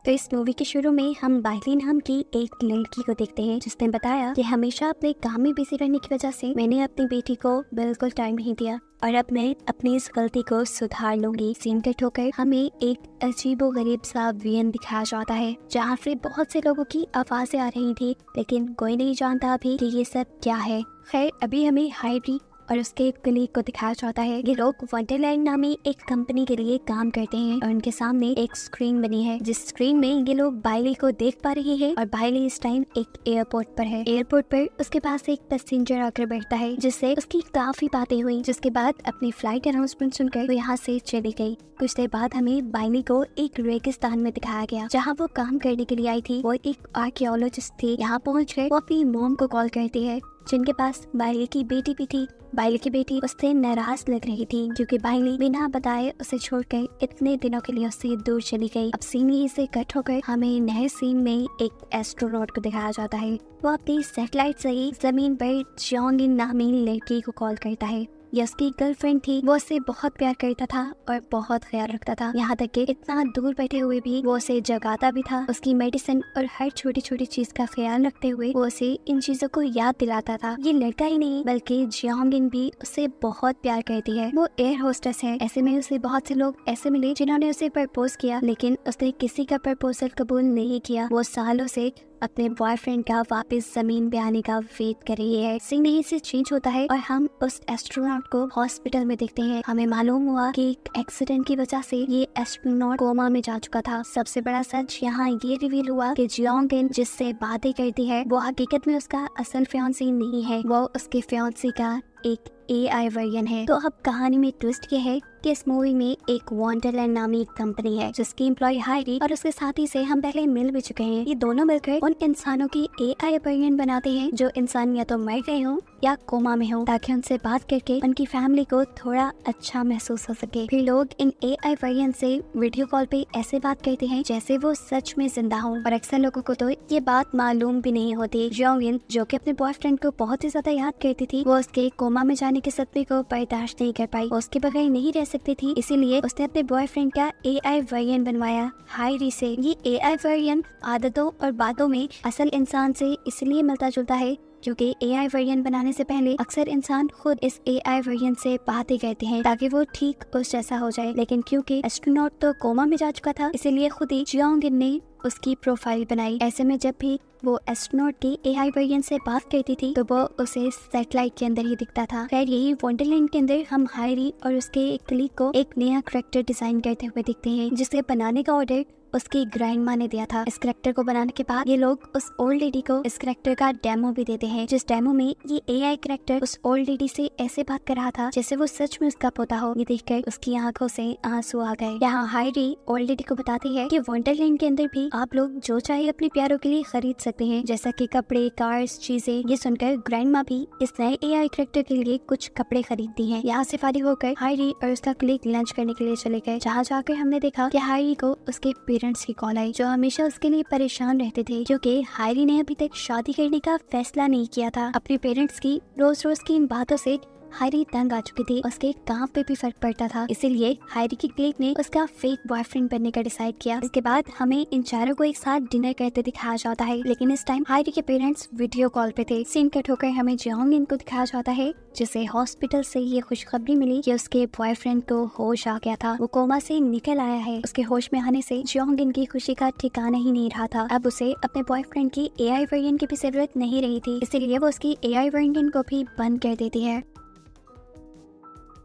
तो इस मूवी के शुरू में हम बाइली नाम की एक लड़की को देखते हैं जिसने बताया कि हमेशा अपने काम में बिजी रहने की वजह से मैंने अपनी बेटी को बिल्कुल टाइम नहीं दिया और अब मैं अपनी इस गलती को सुधार लूंगी। सीन कट होकर हमें एक अजीबो गरीब सा वीएन दिखाया जाता है जहाँ से बहुत से लोगों की आवाजें आ रही थी, लेकिन कोई नहीं जानता अभी कि ये सब क्या है। खैर अभी हमें हाइरी और उसके एक कलीग को दिखाया जाता है। ये लोग वंडरलैंड नामी एक कंपनी के लिए काम करते हैं और उनके सामने एक स्क्रीन बनी है जिस स्क्रीन में ये लोग बाइली को देख पा रहे हैं और बाइली इस टाइम एक एयरपोर्ट पर है। एयरपोर्ट पर उसके पास एक पैसेंजर आकर बैठता है जिससे उसकी काफी बातें हुई, जिसके बाद अपनी फ्लाइट अनाउंसमेंट सुनकर वो यहाँ से चली गई। कुछ देर बाद हमें बाइली को एक रेगिस्तान में दिखाया गया जहाँ वो काम करने के लिए आई थी। वो एक आर्कियोलॉजिस्ट थी। यहाँ पहुँच कर वो अपनी मॉम को कॉल करती है जिनके पास बाइली की बेटी भी थी। बाइली की बेटी उससे नाराज लग रही थी क्योंकि बाइली बिना बताए उसे छोड़कर इतने दिनों के लिए उससे दूर चली गई। अब सीन यहीं से कट होकर हमें नए सीन में एक एस्ट्रोनॉट को दिखाया जाता है। वो अपनी सैटेलाइट से ही जमीन पर जोंगिन नामी लड़की को कॉल करता है। ये उसकी गर्लफ्रेंड थी। वो उससे बहुत प्यार करता था और बहुत ख्याल रखता था, यहाँ तक कि इतना दूर बैठे हुए भी वो उसे जगाता भी था। उसकी मेडिसिन और हर छोटी छोटी चीज का ख्याल रखते हुए वो उसे इन चीजों को याद दिलाता था। ये लड़का ही नहीं बल्कि जियोंगिन भी उससे बहुत प्यार करती है। वो एयर होस्टेस है। ऐसे में उसे बहुत से लोग ऐसे मिले जिन्होंने उसे प्रपोज किया, लेकिन उसने किसी का प्रपोजल कबूल नहीं किया। वो सालों से अपने बॉयफ्रेंड का वापस जमीन पे आने का वेट कर रही है। सीन यहीं से चेंज होता है और हम उस एस्ट्रोनॉट को हॉस्पिटल में देखते हैं। हमें मालूम हुआ कि एक एक्सीडेंट की वजह से ये एस्ट्रोनॉट कोमा में जा चुका था। सबसे बड़ा सच यहाँ ये रिवील हुआ कि जियोंगिन जिससे बातें करती है वो हकीकत में उसका असल फियांसी नहीं है, वो उसके फियांसी का एक AI वर्जन है। तो अब कहानी में ट्विस्ट ये है कि इस मूवी में एक वंडरलैंड नामी कंपनी है जिसकी एम्प्लॉय हाइरी और उसके साथी से हम पहले मिल भी चुके हैं। ये दोनों मिलकर उन इंसानों की AI वर्जन बनाते हैं जो इंसान या तो मर गए हों या कोमा में हो, ताकि उनसे बात करके उनकी फैमिली को थोड़ा अच्छा महसूस हो सके। फिर लोग इन AI वर्जन से वीडियो कॉल पे ऐसे बात करते हैं जैसे वो सच में जिंदा हो, और अक्सर लोगों को तो ये बात मालूम भी नहीं होती। जियोंगिन जो कि अपने बॉयफ्रेंड को बहुत ही ज्यादा याद करती थी, वो उसके कोमा में जाने के सदमे को बर्दाश्त नहीं कर पाई। वो उसके बगैर नहीं रह सकती थी, इसीलिए उसने अपने बॉयफ्रेंड का AI वर्जन बनवाया हाइरी से। ये AI वर्जन आदतों और बातों में असल इंसान से इसलिए मिलता जुलता है क्योंकि AI वर्जन बनाने से पहले अक्सर इंसान खुद इस AI वर्जन से बातें करते हैं ताकि वो ठीक उस जैसा हो जाए, लेकिन क्योंकि एस्ट्रोनॉट तो कोमा में जा चुका था इसीलिए खुद ही जियोंगिन ने उसकी प्रोफाइल बनाई। ऐसे में जब भी वो एस्ट्रोनॉट की AI वर्जन से बात करती थी तो वो उसे सैटेलाइट के अंदर ही दिखता था। खैर यही वंडरलैंड के अंदर हम हाइरी और उसके एक कलीग को एक नया कैरेक्टर डिजाइन करते हुए दिखते हैं जिसे बनाने का ऑर्डर उसकी ग्रैंडमा ने दिया था। इस कैरेक्टर को बनाने के बाद ये लोग उस ओल्ड लेडी को इस कैरेक्टर का डेमो भी देते हैं, जिस डेमो में ये AI कैरेक्टर उस ओल्ड लेडी से ऐसे बात कर रहा था जैसे वो सच में उसका पोता हो। ये देखकर उसकी आंखों से आंसू आ गए। यहाँ हाइरी ओल्ड लेडी को बताती है कि वंडरलैंड के अंदर भी आप लोग जो चाहे अपने प्यारों के लिए खरीद सकते हैं, जैसा कि कपड़े, कार्स, चीजें। ये सुनकर ग्रैंडमा भी इस नए AI कैरेक्टर के लिए कुछ कपड़े खरीदती है। यहाँ से फारिग होकर हाइरी और उसका कलीग लंच करने के लिए चले गए, जहाँ जाकर हमने देखा कि हाइरी को उसके पेरेंट्स की कॉल आई जो हमेशा उसके लिए परेशान रहते थे क्योंकि हाइरी ने अभी तक शादी करने का फैसला नहीं किया था। अपने पेरेंट्स की रोज रोज की इन बातों से हाइरी तंग आ चुकी थी। उसके काम पे भी फर्क पड़ता था, इसीलिए हाइरी की क्लिक ने उसका फेक बॉयफ्रेंड बनने का डिसाइड किया। इसके बाद हमें इन चारों को एक साथ डिनर करते दिखाया जाता है, लेकिन इस टाइम हाइरी के पेरेंट्स वीडियो कॉल पे थे। सीन कट होकर हमें जियोंगिन को दिखाया जाता है जिसे हॉस्पिटल से ये खुशखबरी मिली कि उसके बॉयफ्रेंड को होश आ गया था, वो कोमा से निकल आया है। उसके होश में आने से जियोंगिन की खुशी का ठिकाना ही नहीं रहा था। अब उसे अपने बॉयफ्रेंड की AI वर्जन की भी जरूरत नहीं रही थी, इसीलिए वो उसकी AI वर्जन को भी बंद कर देती है।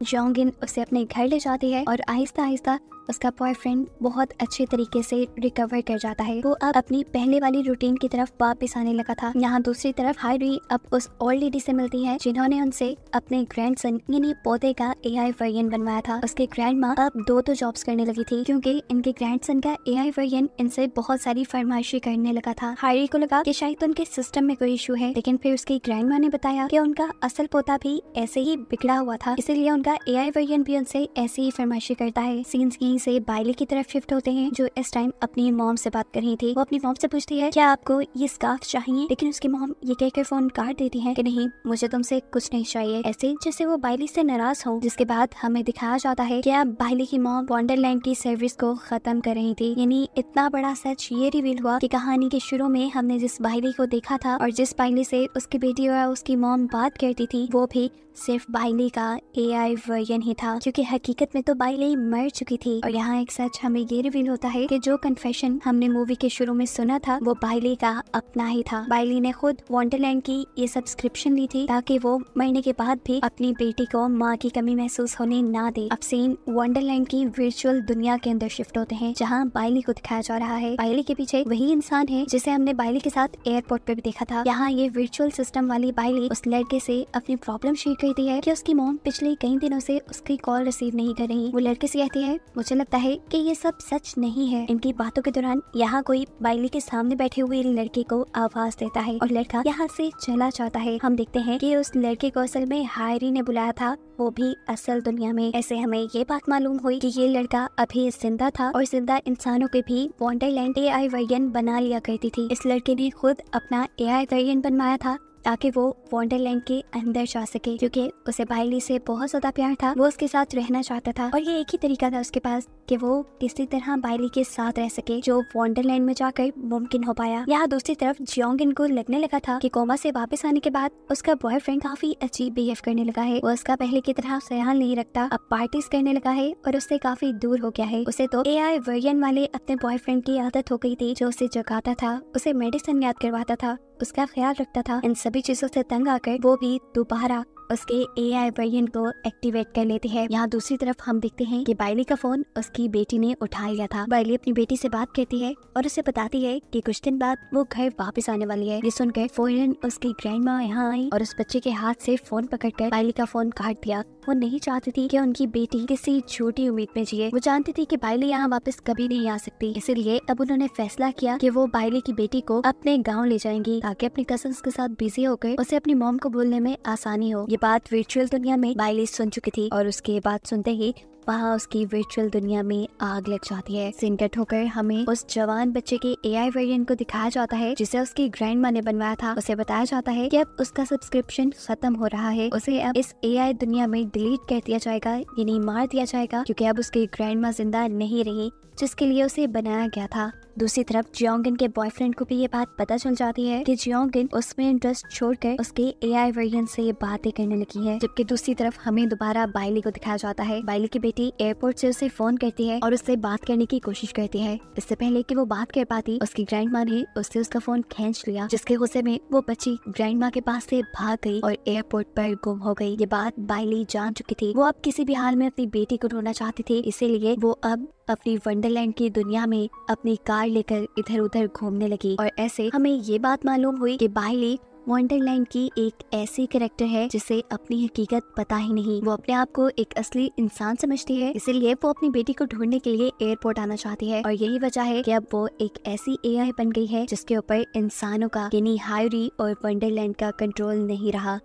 जियोंगिन उसे अपने घर ले जाती है और आहिस्ता आहिस्ता उसका बॉयफ्रेंड बहुत अच्छे तरीके से रिकवर कर जाता है। वो अब अपनी पहले वाली रूटीन की तरफ वापस आने लगा था। यहाँ दूसरी तरफ हाइरी अब उस ओल्ड लेडी से मिलती है जिन्होंने उनसे अपने ग्रैंडसन यानी पोते का AI वर्जन बनवाया था। उसके ग्रैंडमा अब दो जॉब्स करने लगी थी क्योंकि इनके ग्रैंडसन का AI वर्जन इनसे बहुत सारी फरमाइशी करने लगा था। हाइरी को लगा कि शायद उनके सिस्टम में कोई इशू है, लेकिन फिर उसकी ग्रैंडमा ने बताया कि उनका असल पोता भी ऐसे ही बिगड़ा हुआ था, इसीलिए उनका AI वर्जन भी उनसे ऐसी ही फरमाइशी करता है। सीन्स यहीं वहीं से बाइली की तरफ शिफ्ट होते हैं, जो इस टाइम अपनी मॉम से बात कर रही थी। वो अपनी मॉम से पूछती है क्या आपको ये स्कार्फ चाहिए, लेकिन उसकी मॉम ये कहकर फोन काट देती है कि नहीं, मुझे तुमसे कुछ नहीं चाहिए, ऐसे जैसे वो बाइली से नाराज हो। जिसके बाद हमें दिखाया जाता है कि अब बाइली की मॉम वंडरलैंड की सर्विस को खत्म कर रही थी। यानी इतना बड़ा सच ये रिवील हुआ कि कहानी के शुरू में हमने जिस बाइली को देखा था और जिस बाइली से उसकी बेटी और उसकी मॉम बात करती थी, वो भी सिर्फ बाइली का AI वर्जन ही था, क्योंकि हकीकत में तो बाइली मर चुकी थी। और यहाँ एक सच हमें ये रिवील होता है कि जो कन्फेशन हमने मूवी के शुरू में सुना था वो बाइली का अपना ही था। बाइली ने खुद वंडरलैंड की ये सब्सक्रिप्शन ली थी ताकि वो मरने के बाद भी अपनी बेटी को माँ की कमी महसूस होने ना दे। अब सीन वंडरलैंड की वर्चुअल दुनिया के अंदर शिफ्ट होते हैं, जहाँ बाइली को दिखाया जा रहा है। बाइली के पीछे वही इंसान है जिसे हमने बाइली के साथ एयरपोर्ट पे भी देखा था। यहाँ ये वर्चुअल सिस्टम वाली बाइली उस लड़के से अपनी प्रॉब्लम शेयर करती है कि उसकी मॉम पिछले कई दिनों से उसकी कॉल रिसीव नहीं कर रही। वो लड़के से कहती है मुझे लगता है कि ये सब सच नहीं है। इनकी बातों के दौरान यहाँ कोई बाइली के सामने बैठे हुए लड़के को आवाज देता है और लड़का यहाँ से चला जाता है। हम देखते हैं कि उस लड़के को असल में हायरी ने बुलाया था, वो भी असल दुनिया में। ऐसे हमें ये बात मालूम हुई कि ये लड़का अभी जिंदा था और जिंदा इंसानों के भी वंडरलैंड AI वर्जन बना लिया करती थी। इस लड़के ने खुद अपना AI वर्जन बनवाया था ताकि वो वंडरलैंड के अंदर जा सके, क्योंकि उसे बाइली से बहुत ज्यादा प्यार था, वो उसके साथ रहना चाहता था और ये एक ही तरीका था उसके पास कि वो किसी तरह बाइली के साथ रह सके, जो वंडरलैंड में जाकर मुमकिन हो पाया। यहाँ दूसरी तरफ जियोंगिन को लगने लगा था कि कोमा से वापस आने के बाद उसका बॉयफ्रेंड काफी अजीब बिहेव करने लगा है। वो उसका पहले की तरह ख्याल नहीं रखता, अब पार्टीज करने लगा है और उससे काफी दूर हो गया है। उसे तो AI वर्जन वाले अपने बॉयफ्रेंड की आदत हो गई थी, जो उसे जगाता था, उसे मेडिसिन याद करवाता था, उसका ख्याल रखता था। इन सभी चीजों से तंग आकर वो भी दोबारा उसके AI वर्जन को एक्टिवेट कर लेती है। यहाँ दूसरी तरफ हम देखते हैं कि बाइली का फोन उसकी बेटी ने उठा लिया था। बाइली अपनी बेटी से बात करती है और उसे बताती है कि कुछ दिन बाद वो घर वापस आने वाली है। ये सुनकर फौरन उसकी ग्रैंडमा यहाँ आई और उस बच्चे के हाथ से फोन पकड़कर बाइली का फोन काट दिया। वो नहीं चाहती थी कि उनकी बेटी किसी झूठी उम्मीद में जिए। वो जानती थी कि बाइली यहाँ वापस कभी नहीं आ सकती, इसीलिए अब उन्होंने फैसला किया कि वो बाइली की बेटी को अपने गाँव ले जाएंगी ताकि अपनी कजिन्स के साथ बिजी होकर उसे अपनी मॉम को बोलने में आसानी हो। ये बात वर्चुअल दुनिया में बाइली सुन चुकी थी और उसके बात सुनते ही वहाँ उसकी वर्चुअल दुनिया में आग लग जाती है। सीन कट होकर हमें उस जवान बच्चे के AI वर्जन को दिखाया जाता है जिसे उसकी ग्रैंडमा ने बनवाया था। उसे बताया जाता है कि अब उसका सब्सक्रिप्शन खत्म हो रहा है, उसे अब इस AI दुनिया में डिलीट कर दिया जाएगा, यानी मार दिया जाएगा, क्योंकि अब उसकी ग्रैंडमा जिंदा नहीं रही जिसके लिए उसे बनाया गया था। दूसरी तरफ जियोंगिन के बॉयफ्रेंड को भी ये बात पता चल जाती है कि जियोंगिन उसमें इंटरेस्ट छोड़कर उसके AI वर्जन से बातें करने लगी है। जबकि दूसरी तरफ हमें दोबारा बाइली को दिखाया जाता है। बाइली की बेटी एयरपोर्ट से उसे फोन करती है और उससे बात करने की कोशिश करती है। इससे पहले कि वो बात कर पाती, उसकी ग्रैंडमा ने उससे उसका फोन खींच लिया, जिसके गुस्से में वो बच्ची ग्रैंडमा के पास से भाग गई और एयरपोर्ट पर गुम हो गई। ये बात बाइली जान चुकी थी। वो अब किसी भी हाल में अपनी बेटी को ढूंढना चाहती थी, इसीलिए वो अब अपनी वंडरलैंड की दुनिया में अपनी कार लेकर इधर उधर घूमने लगी। और ऐसे हमें ये बात मालूम हुई कि बाइली वंडरलैंड की एक ऐसी कैरेक्टर है जिसे अपनी हकीकत पता ही नहीं। वो अपने आप को एक असली इंसान समझती है, इसीलिए वो अपनी बेटी को ढूंढने के लिए एयरपोर्ट आना चाहती है। और यही वजह है कि अब वो एक ऐसी AI बन गई है जिसके ऊपर इंसानों का यानी हायरी और वंडरलैंड का कंट्रोल नहीं रहा।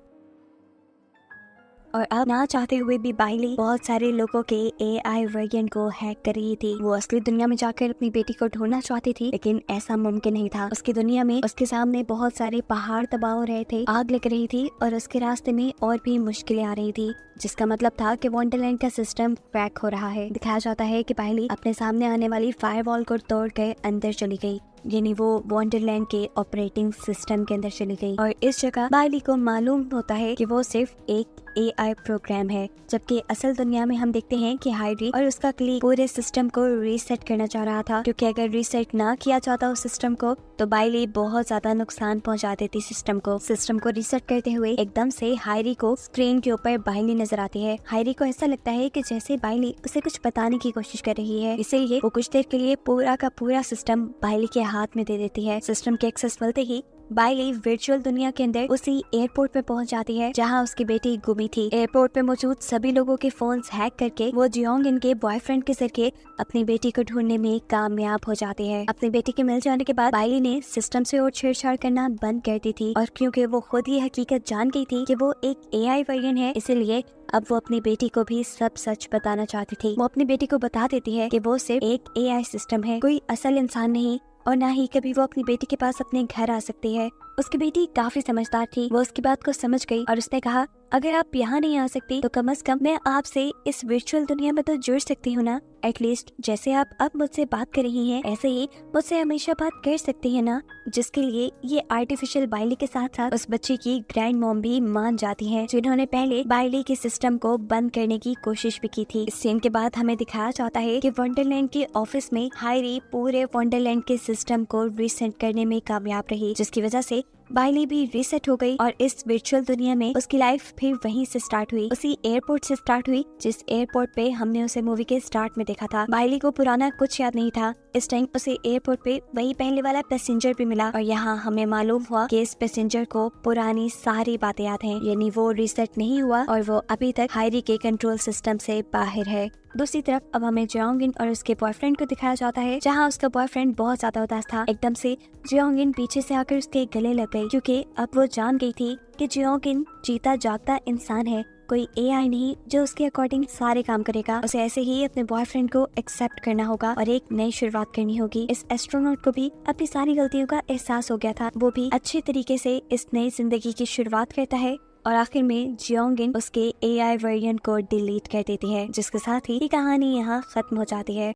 और अब ना चाहते हुए भी बाइली बहुत सारे लोगों के AI वर्जन को हैक कर रही थी। वो असली दुनिया में जाकर अपनी बेटी को ढूंढना चाहती थी, लेकिन ऐसा मुमकिन नहीं था। उसकी दुनिया में उसके सामने बहुत सारे पहाड़ तबाह हो रहे थे, आग लग रही थी और उसके रास्ते में और भी मुश्किलें आ रही थी, जिसका मतलब था कि वंडरलैंड का सिस्टम क्रैक हो रहा है। दिखाया जाता है कि बाइली अपने सामने आने वाली फायरवॉल को तोड़कर अंदर चली गई, यानी वो वंडरलैंड के ऑपरेटिंग सिस्टम के अंदर चली गई। और इस जगह बाइली को मालूम होता है कि वो सिर्फ एक AI प्रोग्राम है, जबकि असल दुनिया में हम देखते हैं कि हायरी और उसका क्लीक पूरे सिस्टम को रीसेट करना चाह रहा था, क्योंकि अगर रीसेट ना किया जाता उस सिस्टम को तो बाइली बहुत ज्यादा नुकसान पहुंचा देती सिस्टम को। सिस्टम को रीसेट करते हुए एकदम से हायरी को स्क्रीन के ऊपर बाइली नजर आती है। हायरी को ऐसा लगता है कि जैसे बाइली उसे कुछ बताने की कोशिश कर रही है, इसीलिए वो कुछ देर के लिए पूरा का पूरा सिस्टम बाइली के हाथ में दे देती है। सिस्टम के एक्सेस मिलते ही बाइली वर्चुअल दुनिया के अंदर उसी एयरपोर्ट पे पहुंच जाती है जहां उसकी बेटी गुमी थी। एयरपोर्ट पे मौजूद सभी लोगों के फोन्स हैक करके वो जियोंग इनके बॉयफ्रेंड के जरिए अपनी बेटी को ढूंढने में कामयाब हो जाती है। अपनी बेटी के मिल जाने के बाद बाइली ने सिस्टम से और छेड़छाड़ करना बंद कर दी थी, और क्योंकि वो खुद ही हकीकत जान गई थी कि वो एक एआई वर्जन है, इसीलिए अब वो अपनी बेटी को भी सब सच बताना चाहती थी। वो अपनी बेटी को बता देती है कि वो सिर्फ एक एआई सिस्टम है, कोई असल इंसान नहीं, और ना ही कभी वो अपनी बेटी के पास अपने घर आ सकती है। उसकी बेटी काफी समझदार थी, वो उसकी बात को समझ गई और उसने कहा, अगर आप यहाँ नहीं आ सकती तो कम से कम मैं आपसे इस वर्चुअल दुनिया में तो जुड़ सकती हूँ ना। एटलीस्ट जैसे आप अब मुझसे बात कर रही हैं, ऐसे ही मुझसे हमेशा बात कर सकती है ना। जिसके लिए ये आर्टिफिशियल बाइली के साथ साथ उस बच्ची की ग्रैंड मॉम भी मान जाती हैं, जिन्होंने पहले बाइली के सिस्टम को बंद करने की कोशिश भी की थी। इस सीन के बाद हमें दिखाया जाता है कि वंडरलैंड के ऑफिस में हायरी पूरे वंडरलैंड के सिस्टम को रीसेट करने में कामयाब रही, जिसकी वजह से बाइली भी रीसेट हो गई और इस वर्चुअल दुनिया में उसकी लाइफ फिर वहीं से स्टार्ट हुई, उसी एयरपोर्ट से स्टार्ट हुई जिस एयरपोर्ट पे हमने उसे मूवी के स्टार्ट में देखा था। बाइली को पुराना कुछ याद नहीं था। इस टाइम उसे एयरपोर्ट पे वही पहले वाला पैसेंजर भी मिला और यहाँ हमें मालूम हुआ कि इस पैसेंजर को पुरानी सारी बातें याद हैं, यानी वो रीसेट नहीं हुआ और वो अभी तक हायरी के कंट्रोल सिस्टम से बाहर है। दूसरी तरफ अब हमें जियोंगिन और उसके बॉयफ्रेंड को दिखाया जाता है, जहाँ उसका बॉयफ्रेंड बहुत ज्यादा उदास था। एकदम से जियोंगिन पीछे से आकर उसके गले लग गई, क्योंकि अब वो जान गई थी कि जियोंगिन जीता जागता इंसान है, कोई एआई नहीं जो उसके अकॉर्डिंग सारे काम करेगा। उसे ऐसे ही अपने बॉयफ्रेंड को एक्सेप्ट करना होगा और एक नई शुरुआत करनी होगी। इस एस्ट्रोनॉट को भी अपनी सारी गलतियों का एहसास हो गया था, वो भी अच्छे तरीके से इस नई जिंदगी की शुरुआत करता है और आखिर में जियोंगिन उसके एआई वर्जन को डिलीट कर देती है, जिसके साथ ही कहानी यहाँ खत्म हो जाती है।